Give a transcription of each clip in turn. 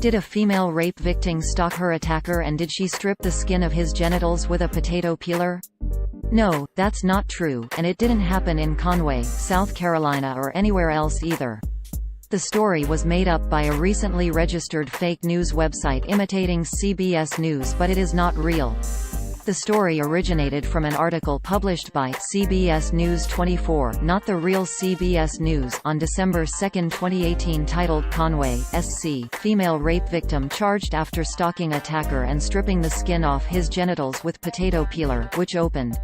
Did a female rape victim stalk her attacker, and did she strip the skin of his genitals with a potato peeler? No, that's not true, and it didn't happen in Conway, South Carolina or anywhere else either. The story was made up by a recently registered fake news website imitating CBS News, but it is not real. The story originated from an article published by CBS News 24, not the real CBS News, on December 2, 2018, titled Conway, SC, female rape victim charged after stalking attacker and stripping the skin off his genitals with potato peeler, which opened.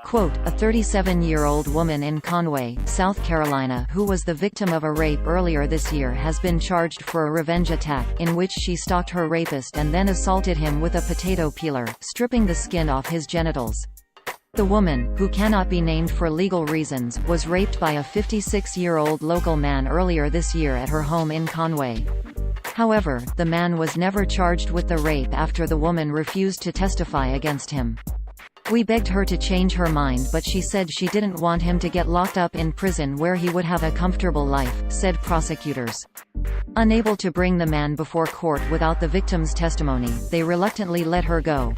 Quote, a 37-year-old woman in Conway, South Carolina who was the victim of a rape earlier this year has been charged for a revenge attack, in which she stalked her rapist and then assaulted him with a potato peeler, stripping the skin off his genitals. The woman, who cannot be named for legal reasons, was raped by a 56-year-old local man earlier this year at her home in Conway. However, the man was never charged with the rape after the woman refused to testify against him. We begged her to change her mind, but she said she didn't want him to get locked up in prison where he would have a comfortable life, said prosecutors. Unable to bring the man before court without the victim's testimony, they reluctantly let her go.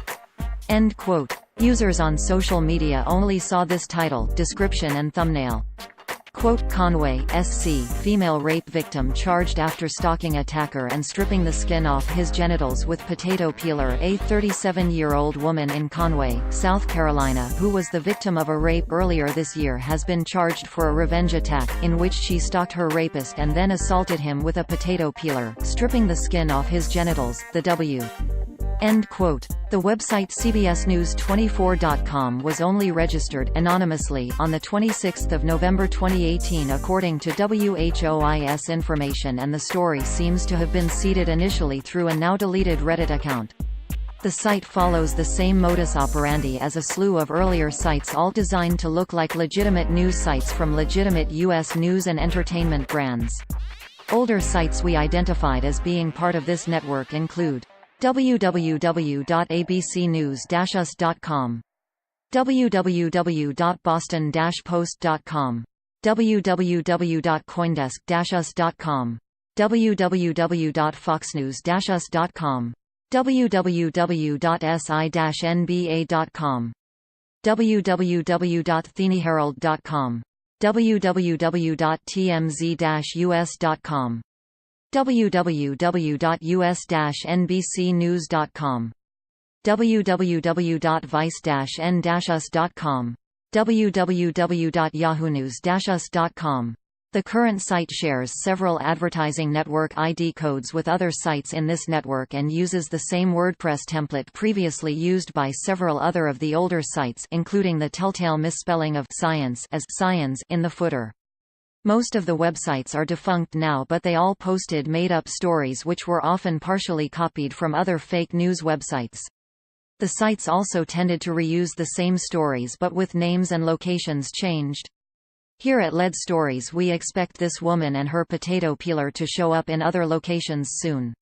End quote. Users on social media only saw this title, description and thumbnail. Quote, Conway, SC, female rape victim charged after stalking attacker and stripping the skin off his genitals with potato peeler. A 37-year-old woman in Conway, South Carolina who was the victim of a rape earlier this year has been charged for a revenge attack, in which she stalked her rapist and then assaulted him with a potato peeler, stripping the skin off his genitals. The W. End quote. The website CBSNews24.com was only registered anonymously on 26 November 2018 according to WHOIS information, and the story seems to have been seeded initially through a now-deleted Reddit account. The site follows the same modus operandi as a slew of earlier sites, all designed to look like legitimate news sites from legitimate U.S. news and entertainment brands. Older sites we identified as being part of this network include www.abcnews-us.com, www.boston-post.com, www.coindesk-us.com, www.foxnews-us.com, www.si-nba.com, www.theherald.com, www.tmz-us.com, www.us-nbcnews.com, www.vice-n-us.com, www.yahoonews-us.com. The current site shares several advertising network ID codes with other sites in this network and uses the same WordPress template previously used by several other of the older sites, including the telltale misspelling of science as science in the footer. Most of the websites are defunct now, but they all posted made-up stories which were often partially copied from other fake news websites. The sites also tended to reuse the same stories but with names and locations changed. Here at Lead Stories we expect this woman and her potato peeler to show up in other locations soon.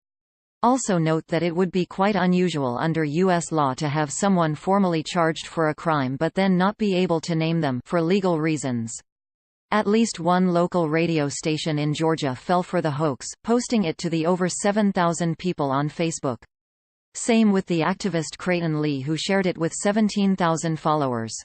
Also note that it would be quite unusual under U.S. law to have someone formally charged for a crime but then not be able to name them for legal reasons. At least one local radio station in Georgia fell for the hoax, posting it to the over 7,000 people on Facebook. Same with the activist Creighton Lee, who shared it with 17,000 followers.